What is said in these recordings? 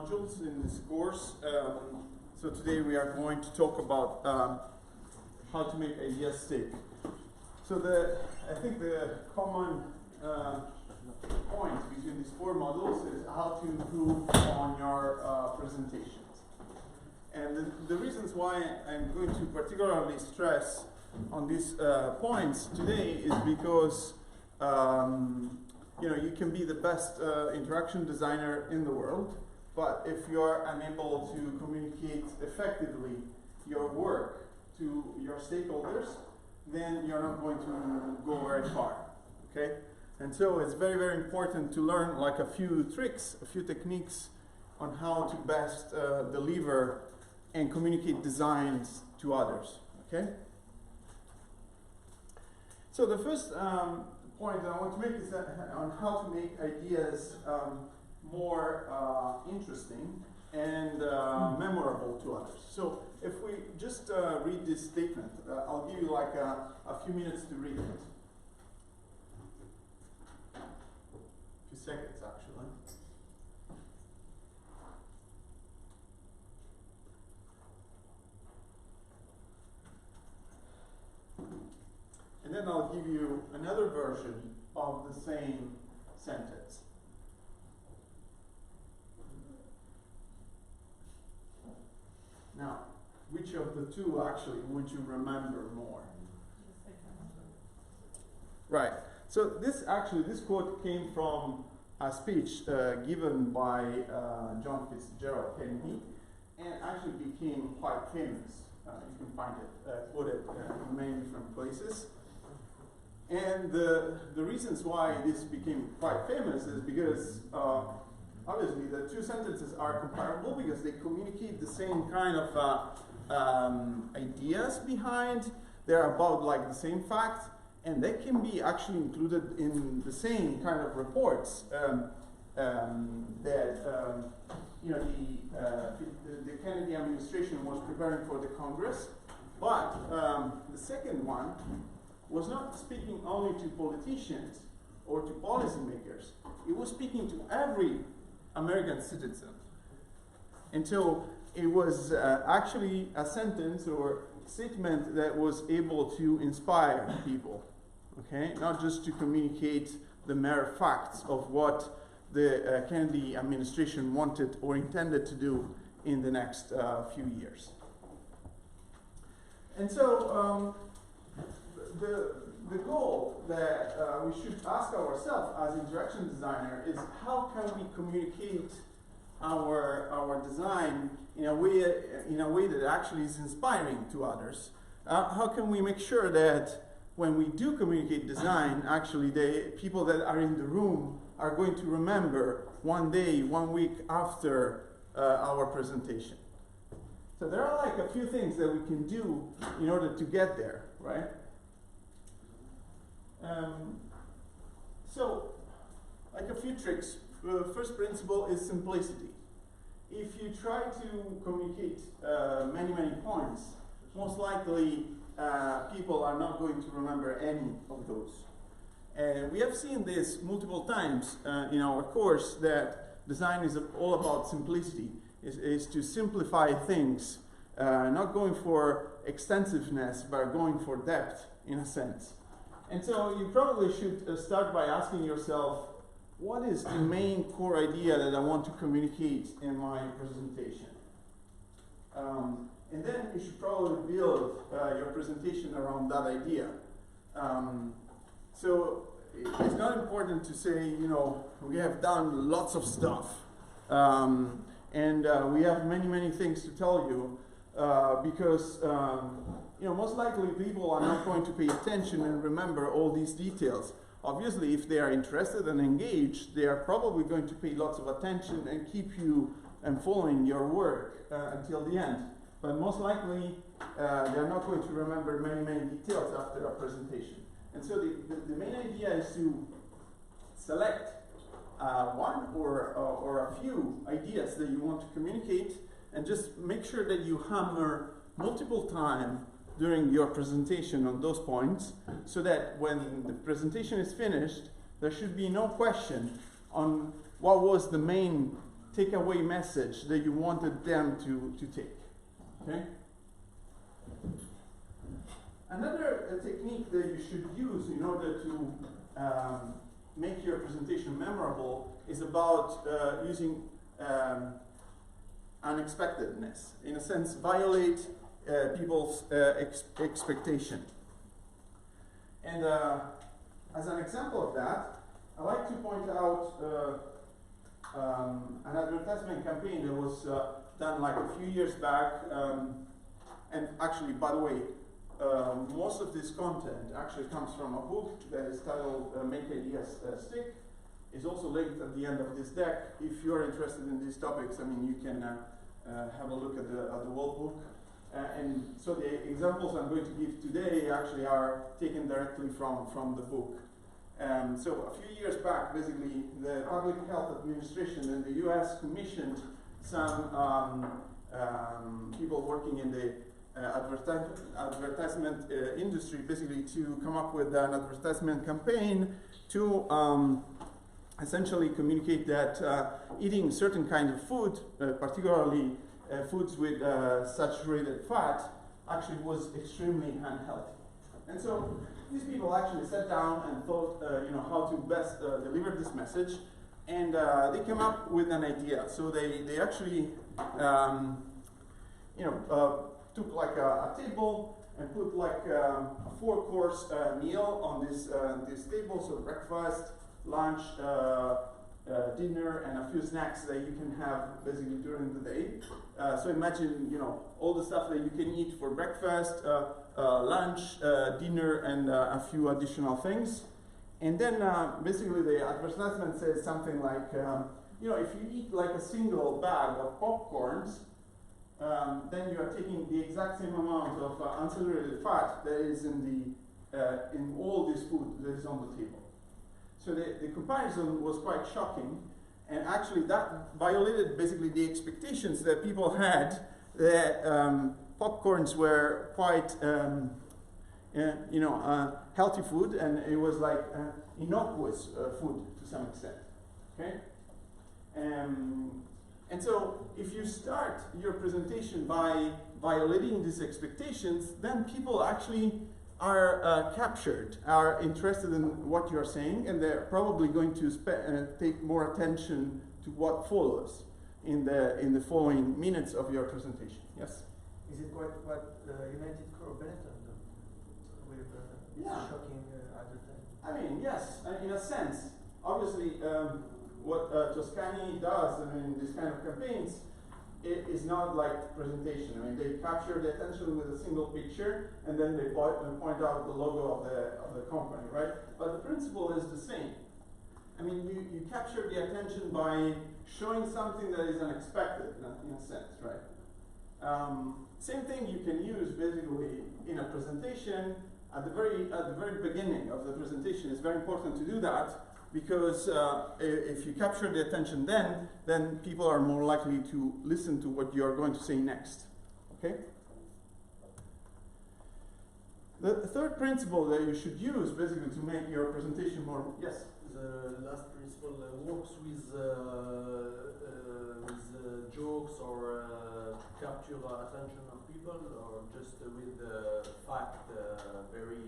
modules in this course. So today we are going to talk about how to make ideas stick. So I think the common point between these four modules is how to improve on your presentations. And the reasons why I'm going to particularly stress on these points today is because you can be the best interaction designer in the world, but if you are unable to communicate effectively your work to your stakeholders, then you're not going to go very far. Okay? And so it's very, very important to learn like a few tricks, a few techniques on how to best deliver and communicate designs to others. Okay? So the first point that I want to make is on how to make ideas more interesting and memorable to others. So if we just read this statement, I'll give you like a few minutes to read it. A few seconds actually. And then I'll give you another version of the same sentence. Now, which of the two actually would you remember more? Right. So this quote came from a speech given by John Fitzgerald Kennedy, and actually became quite famous. You can find it quoted in many different places. And the reasons why this became quite famous is because obviously the two sentences are comparable because they communicate the same kind of ideas behind. They're about like the same fact, and they can be actually included in the same kind of reports that the Kennedy administration was preparing for the Congress. But the second one was not speaking only to politicians or to policymakers. It was speaking to every American citizen. And so it was actually a sentence or statement that was able to inspire people, okay? Not just to communicate the mere facts of what the Kennedy administration wanted or intended to do in the next few years. And so the goal that we should ask ourselves as interaction designer is how can we communicate our design in a way that actually is inspiring to others? How can we make sure that when we do communicate design, actually the people that are in the room are going to remember one day, 1 week after our presentation? So there are like a few things that we can do in order to get there, right? So, like a few tricks. First principle is simplicity. If you try to communicate many points, most likely people are not going to remember any of those. And we have seen this multiple times in our course that design is all about simplicity, is to simplify things, not going for extensiveness, but going for depth in a sense. And so you probably should start by asking yourself, what is the main core idea that I want to communicate in my presentation? And then you should probably build your presentation around that idea. So it's not important to say, we have done lots of stuff, and we have many things to tell you, because most likely people are not going to pay attention and remember all these details. Obviously, if they are interested and engaged, they are probably going to pay lots of attention and keep you and following your work until the end. But most likely, they're not going to remember many details after a presentation. And so the main idea is to select one or a few ideas that you want to communicate, and just make sure that you hammer multiple times during your presentation on those points, so that when the presentation is finished, there should be no question on what was the main takeaway message that you wanted them to take. Okay? Another technique that you should use in order to make your presentation memorable is about using unexpectedness. In a sense, violate people's expectation. And as an example of that, I like to point out an advertisement campaign that was done like a few years back. And actually, by the way, most of this content actually comes from a book that is titled Make Ideas Stick. It's also linked at the end of this deck. If you're interested in these topics, I mean, you can have a look at the whole book. And so the examples I'm going to give today actually are taken directly from the book. So a few years back, basically, the Public Health Administration in the US commissioned some people working in the advertisement industry basically to come up with an advertisement campaign to essentially communicate that eating certain kind of food, particularly foods with saturated fat, actually was extremely unhealthy. And so these people actually sat down and thought, how to best deliver this message, and they came up with an idea. So they actually, took like a table and put like a 4-course meal on this table. So breakfast, lunch, dinner, and a few snacks that you can have basically during the day. So imagine, all the stuff that you can eat for breakfast, lunch, dinner, and a few additional things. And then basically the advertisement says something like, if you eat like a single bag of popcorns, then you are taking the exact same amount of unsaturated fat that is in all this food that is on the table. So the comparison was quite shocking, and actually that violated basically the expectations that people had that popcorns were quite healthy food, and it was like innocuous food to some extent. Okay. And so if you start your presentation by violating these expectations, then people actually are captured, are interested in what you're saying, and they're probably going to take more attention to what follows in the following minutes of your presentation. Yes? Is it what United Core Benetton with shocking advertising? I mean, yes, in a sense. Obviously, what Toscani does in these kind of campaigns, it is not like presentation. I mean, they capture the attention with a single picture, and then they point out the logo of the company, right? But the principle is the same. I mean, you capture the attention by showing something that is unexpected, in a sense, right? Same thing you can use basically in a presentation. At the very beginning of the presentation, it's very important to do that, because if you capture the attention then people are more likely to listen to what you're going to say next. Okay? The third principle that you should use basically to make your presentation more... Yes? The last principle works with jokes or capture attention of people, or just with fact, very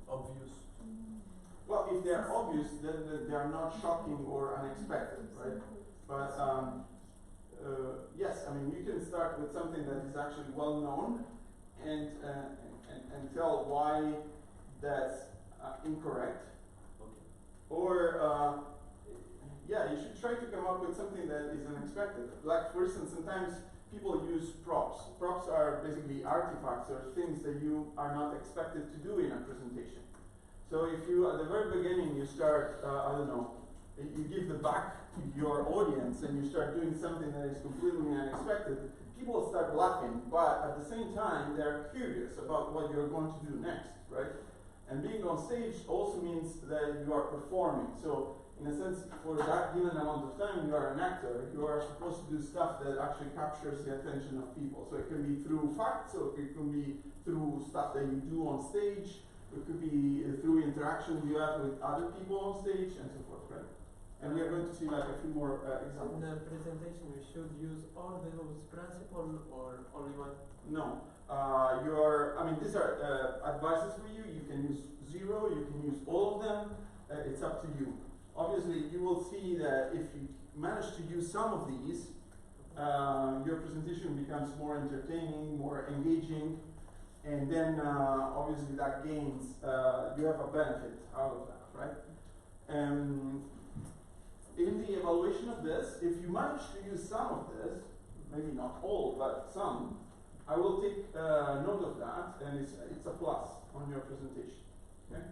obvious. Well, if they are obvious, then they are not shocking or unexpected, right? But yes, I mean, you can start with something that is actually well known and tell why that's incorrect. Okay. Or you should try to come up with something that is unexpected. Like, for instance, sometimes people use props. Props are basically artifacts or things that you are not expected to do in a presentation. So if you, at the very beginning, you start, you give the back to your audience and you start doing something that is completely unexpected, people start laughing, but at the same time, they're curious about what you're going to do next, right? And being on stage also means that you are performing. So in a sense, for that given amount of time, you are an actor. You are supposed to do stuff that actually captures the attention of people. So it can be through facts, or it can be through stuff that you do on stage. It could be through interaction you have with other people on stage, and so forth, right? And we are going to see like a few more examples. In the presentation, we should use all the rules principle or only one? No. These are advices for you. You can use 0, you can use all of them. It's up to you. Obviously, you will see that if you manage to use some of these, your presentation becomes more entertaining, more engaging, and then obviously that gains, you have a benefit out of that, right? In the evaluation of this, if you manage to use some of this, maybe not all, but some, I will take note of that, and it's a plus on your presentation. Okay?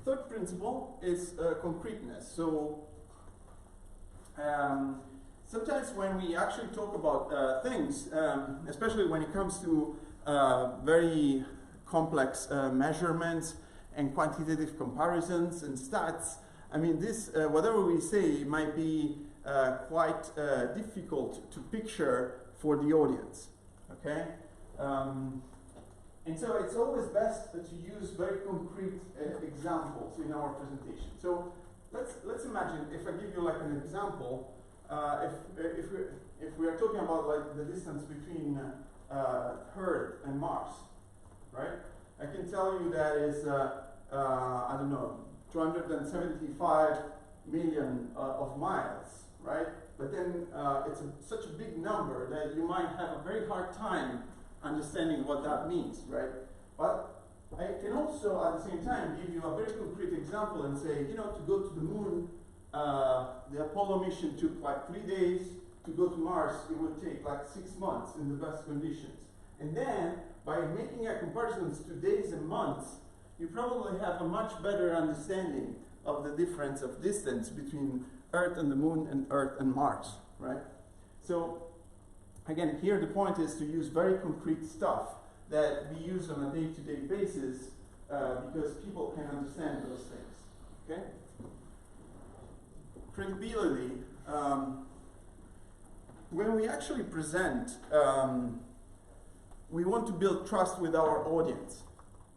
Third principle is concreteness. So sometimes when we actually talk about things, especially when it comes to very complex measurements and quantitative comparisons and stats, I mean, this, whatever we say might be quite difficult to picture for the audience, okay? And so it's always best to use very concrete examples in our presentation. So let's imagine, if I give you like an example, if we are talking about like the distance between Earth and Mars, right? I can tell you that is, I don't know, 275 million of miles, right? But then it's such a big number that you might have a very hard time understanding what that means, right? But I can also, at the same time, give you a very concrete example and say, you know, to go to the moon, the Apollo mission took like 3 days. To go to Mars, it would take like 6 months in the best conditions. And then, by making a comparison to days and months, you probably have a much better understanding of the difference of distance between Earth and the moon and Earth and Mars, right? So, again, here the point is to use very concrete stuff that we use on a day-to-day basis because people can understand those things, okay? Credibility. When we actually present, we want to build trust with our audience.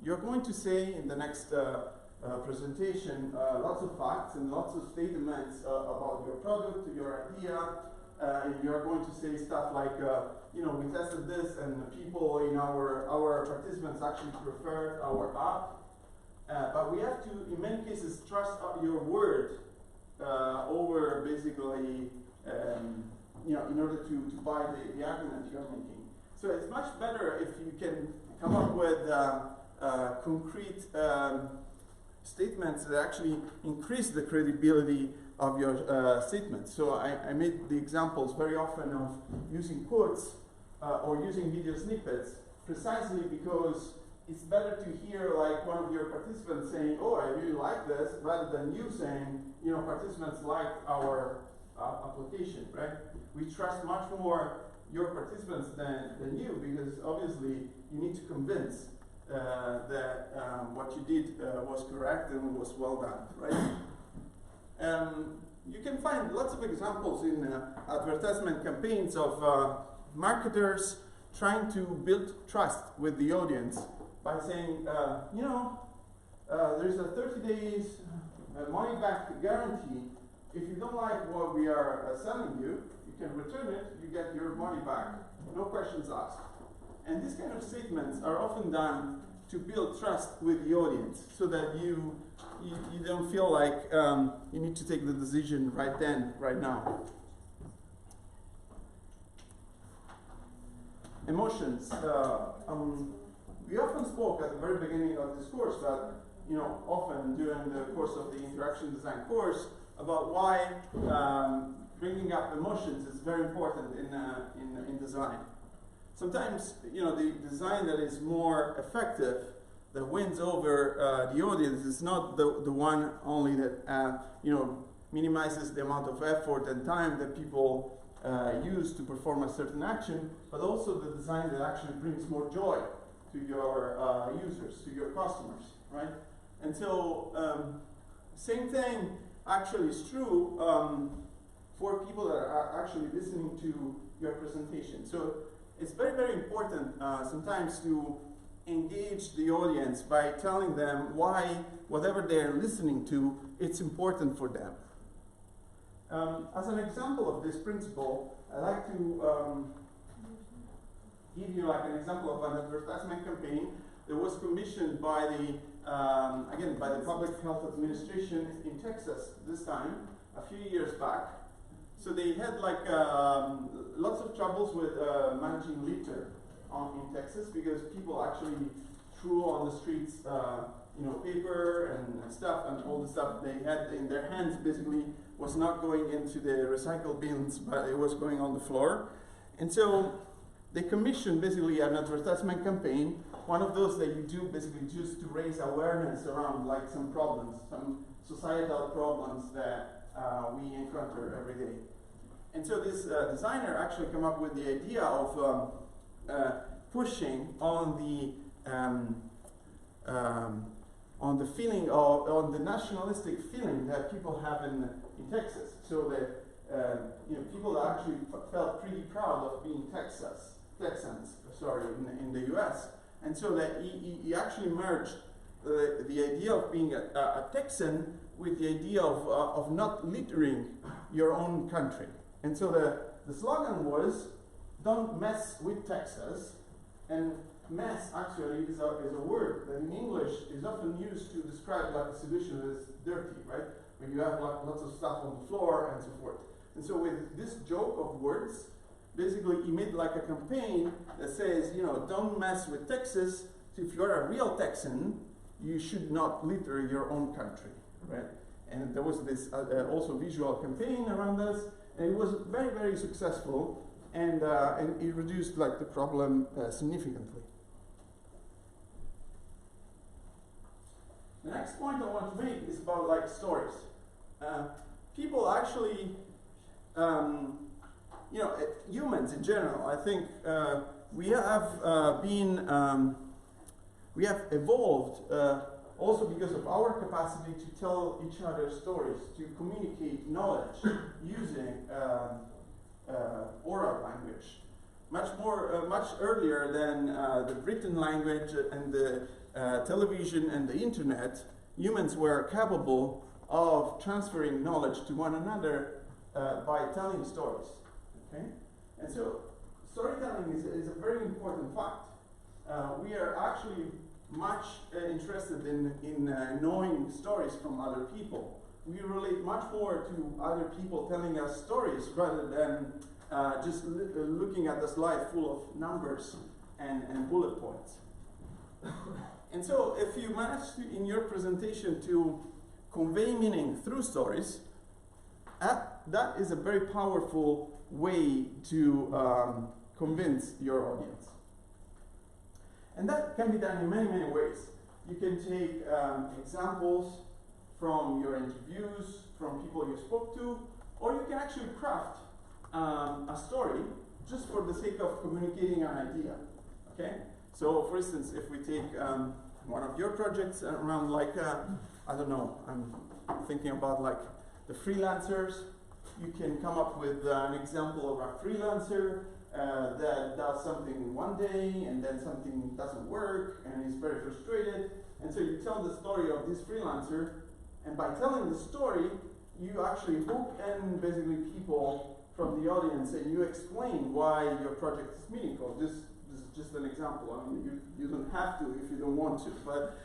You're going to say in the next presentation lots of facts and lots of statements about your product, your idea. You're going to say stuff like, you know, we tested this and people in our participants actually preferred our app. But we have to, in many cases, trust your word over basically, you know, in order to buy the argument you're making. So it's much better if you can come up with concrete statements that actually increase the credibility of your statement. So I made the examples very often of using quotes or using video snippets precisely because it's better to hear like one of your participants saying, oh, I really like this, rather than you saying, you know, participants like our application, right? We trust much more your participants than you because obviously you need to convince that what you did was correct and was well done, right? You can find lots of examples in advertisement campaigns of marketers trying to build trust with the audience by saying, you know, there's a 30 days money back guarantee. If you don't like what we are selling you, you can return it, you get your money back, no questions asked. And these kind of statements are often done to build trust with the audience so that you don't feel like you need to take the decision right then, right now. Emotions. We often spoke at the very beginning of this course, but you know, often during the course of the interaction design course, about why bringing up emotions is very important in design. Sometimes, you know, the design that is more effective, that wins over the audience, is not the one only that you know, minimizes the amount of effort and time that people use to perform a certain action, but also the design that actually brings more joy to your users, to your customers, right? And so, same thing actually is true for people that are actually listening to your presentation. So it's very, very important sometimes to engage the audience by telling them why whatever they're listening to, it's important for them. As an example of this principle, I like to give you like an example of an advertisement campaign that was commissioned by the again by the Public Health Administration in Texas this time a few years back. So they had like lots of troubles with managing litter in Texas because people actually threw on the streets paper and stuff, and all the stuff they had in their hands basically was not going into the recycle bins, but it was going on the floor. And so they commissioned basically an advertisement campaign, one of those that you do basically just to raise awareness around like some problems, some societal problems that we encounter every day. And so this designer actually came up with the idea of pushing on the feeling of, on the nationalistic feeling that people have in Texas. So that people actually felt pretty proud of being Texans, in the U.S. And so that he actually merged the idea of being a Texan with the idea of not littering your own country. And so the slogan was, "Don't mess with Texas." And mess actually is a word that in English is often used to describe like a solution that is dirty, right? When you have like lots of stuff on the floor and so forth. And so with this joke of words, basically he made like a campaign that says, don't mess with Texas. So if you're a real Texan, you should not litter your own country, right? And there was this also visual campaign around this, and it was very, very successful, and it reduced like the problem significantly. The next point I want to make is about like stories. People actually, humans in general, I think we have evolved also because of our capacity to tell each other stories, to communicate knowledge using oral language. Much earlier than the written language and the television and the internet, humans were capable of transferring knowledge to one another by telling stories. Okay? And so storytelling is a very important fact. We are actually much interested in knowing stories from other people. We relate much more to other people telling us stories rather than just looking at the slide full of numbers and bullet points. And so if you manage to, in your presentation, to convey meaning through stories, that is a very powerful way to convince your audience. And that can be done in many, many ways. You can take examples from your interviews, from people you spoke to, or you can actually craft a story just for the sake of communicating an idea. Okay? So, for instance, if we take one of your projects around like, I don't know, I'm thinking about like the freelancers, you can come up with an example of a freelancer that does something one day and then something doesn't work and he's very frustrated. And so you tell the story of this freelancer, and by telling the story, you actually hook in basically people from the audience and you explain why your project is meaningful. This is just an example. I mean, you don't have to if you don't want to, but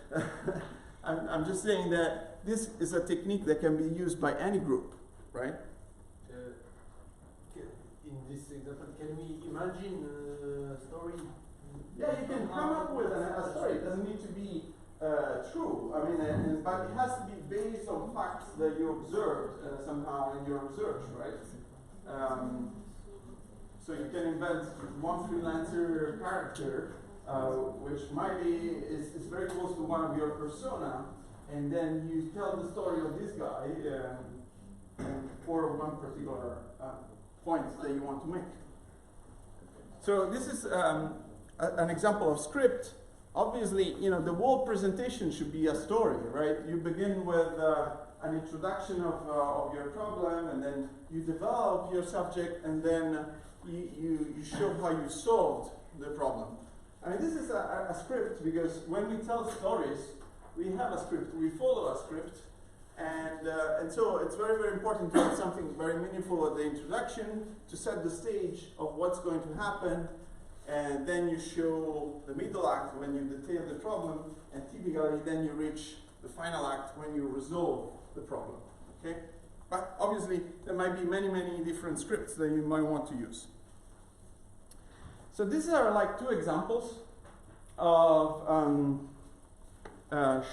I'm just saying that this is a technique that can be used by any group, right? In this example, can we imagine a story? Yeah, you can come up with a story. It doesn't need to be true. I mean, but it has to be based on facts that you observed somehow in your research, right? So you can invent one freelancer character, which might be is very close to one of your persona, and then you tell the story of this guy for one particular point that you want to make. So this is an example of script. Obviously, the whole presentation should be a story, right? You begin with an introduction of your problem, and then you develop your subject, and then you show how you solved the problem. I mean, this is a script because when we tell stories, we have a script, we follow a script, and so it's very, very important to have something very meaningful at the introduction to set the stage of what's going to happen, and then you show the middle act when you detail the problem, and typically then you reach the final act when you resolve the problem. Okay? But obviously, there might be many, many different scripts that you might want to use. So these are like two examples of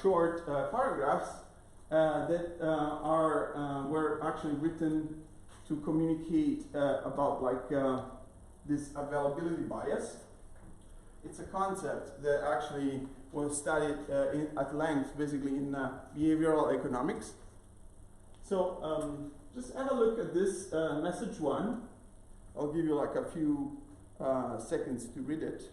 short paragraphs that were actually written to communicate about like this availability bias. It's a concept that actually was studied at length, basically in behavioral economics. So just have a look at this message one. I'll give you like a few seconds to read it.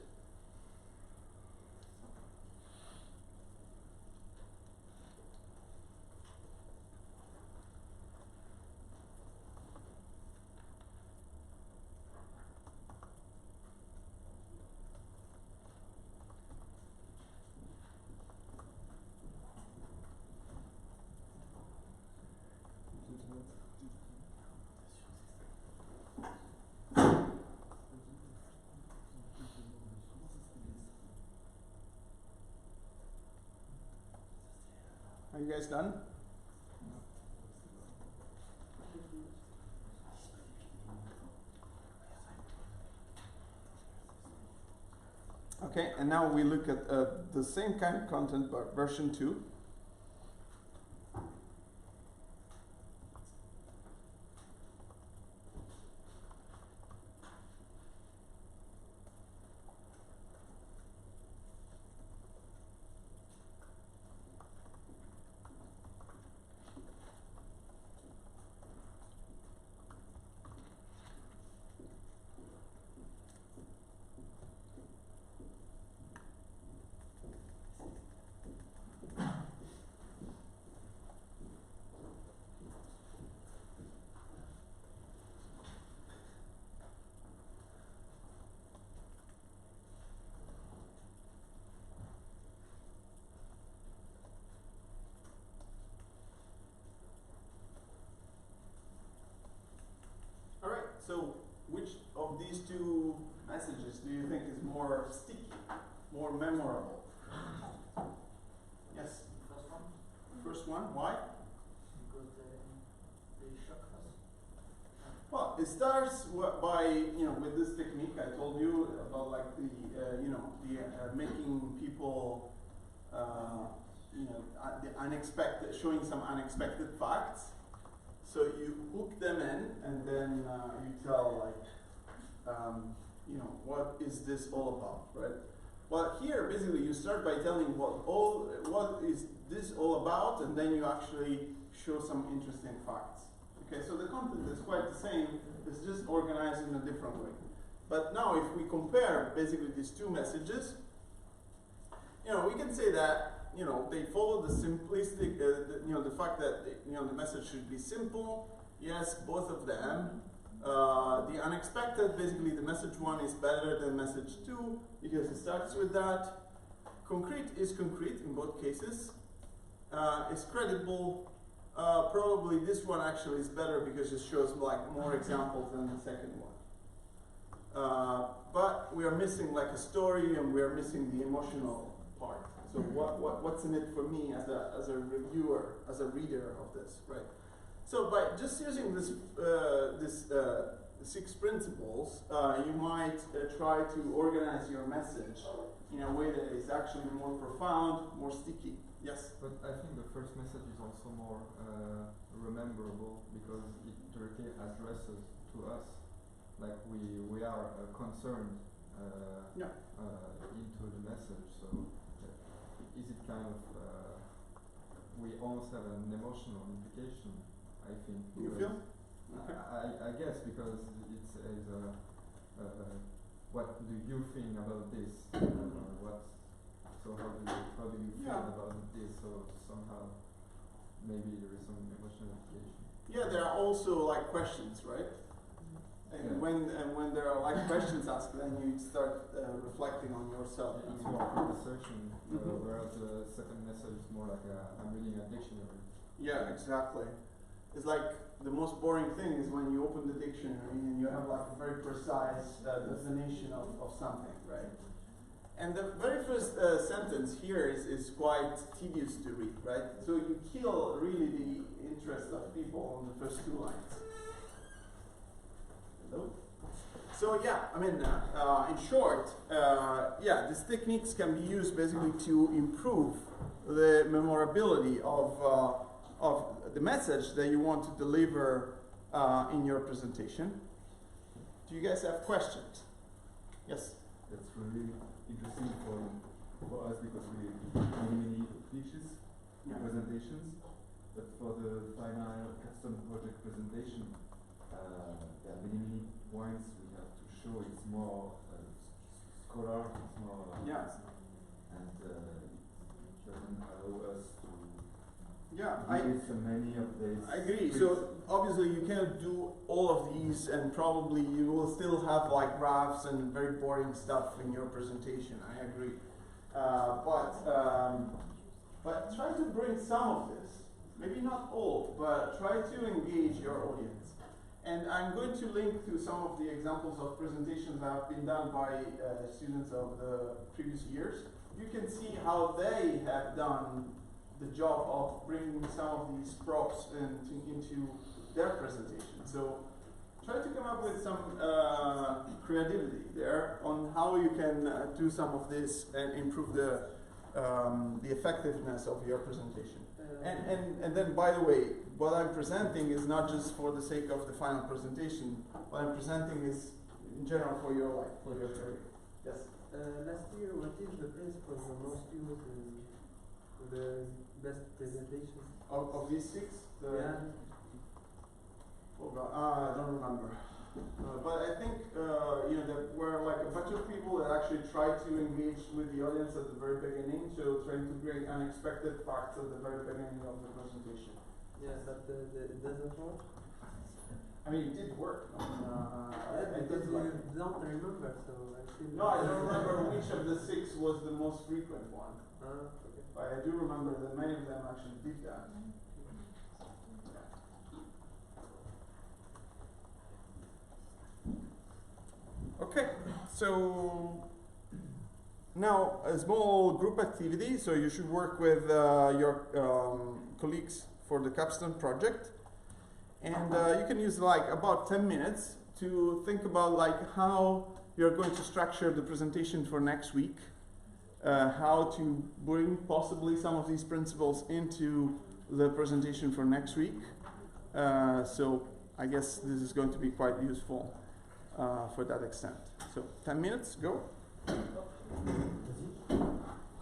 Are you guys done? Okay, and now we look at the same kind of content but version 2. So, which of these two messages do you think is more sticky, more memorable? Yes? First one? First one, why? Because they shock us. Well, it starts by, with this technique I told you about, like the making people, the unexpected, showing some unexpected facts. So you hook them in, and then you tell, like, what is this all about, right? Well, here basically you start by telling what is this all about, and then you actually show some interesting facts. Okay, so the content is quite the same. It's just organized in a different way. But now, if we compare basically these two messages, we can say that they follow the simplistic, the fact that the message should be simple. Yes, both of them. The unexpected, basically, the message one is better than message 2 because it starts with that. Concrete is concrete in both cases. It's credible. Probably this one actually is better because it shows like more examples than the second one. But we are missing like a story, and we are missing the emotional part. So what's in it for me as a reviewer, as a reader of this, right? So by just using this 6 principles, you might try to organize your message in a way that is actually more profound, more sticky. Yes? But I think the first message is also more rememberable because it directly addresses to us, like we are concerned into the message. So is it kind of we almost have an emotional implication, I think. You feel? Okay. I guess because it says what do you think about this? So how do you feel about this? So somehow maybe there is some emotional implication. Yeah, there are also like questions, right? And when there are like questions asked, then you start reflecting on yourself. It's more conversation, Mhm. whereas the second message is more like I'm reading a dictionary. Yeah, exactly. It's like the most boring thing is when you open the dictionary and you have like a very precise definition of something, right? And the very first sentence here is quite tedious to read, right? So you kill really the interest of people on the first two lines. Hello? So yeah, I mean, in short, yeah, these techniques can be used basically to improve the memorability of the message that you want to deliver in your presentation. Do you guys have questions? Yes? That's really interesting for us because we many pitches, Yeah. presentations, but for the final custom project presentation, there are many points we have to show. It's more scholar, it's more Yeah. and it doesn't allow us to Yeah, give so many of these. I agree. scripts. So obviously you cannot do all of these, and probably you will still have like graphs and very boring stuff in your presentation. I agree. But try to bring some of this. Maybe not all, but try to engage your audience. And I'm going to link to some of the examples of presentations that have been done by students of the previous years. You can see how they have done the job of bringing some of these props into their presentation. So try to come up with some creativity there on how you can do some of this and improve the effectiveness of your presentation. And then, by the way, what I'm presenting is not just for the sake of the final presentation. What I'm presenting is in general for your life, for your career. Yes? Last year, what is the principle the most used in the best presentations? Of these six? Yeah. Oh God, I don't remember. But I think there were like a bunch of people that actually tried to engage with the audience at the very beginning, so trying to bring unexpected facts at the very beginning of the presentation. Yeah, but it doesn't work. I mean, it did work. Yeah, because you don't remember, so I think. No, I don't remember which of the six was the most frequent one. Okay. But I do remember that many of them actually did that. Okay, so now a small group activity. So you should work with your colleagues for the capstone project, and you can use like about 10 minutes to think about like how you're going to structure the presentation for next week, how to bring possibly some of these principles into the presentation for next week. So I guess this is going to be quite useful for that extent. So 10 minutes, go.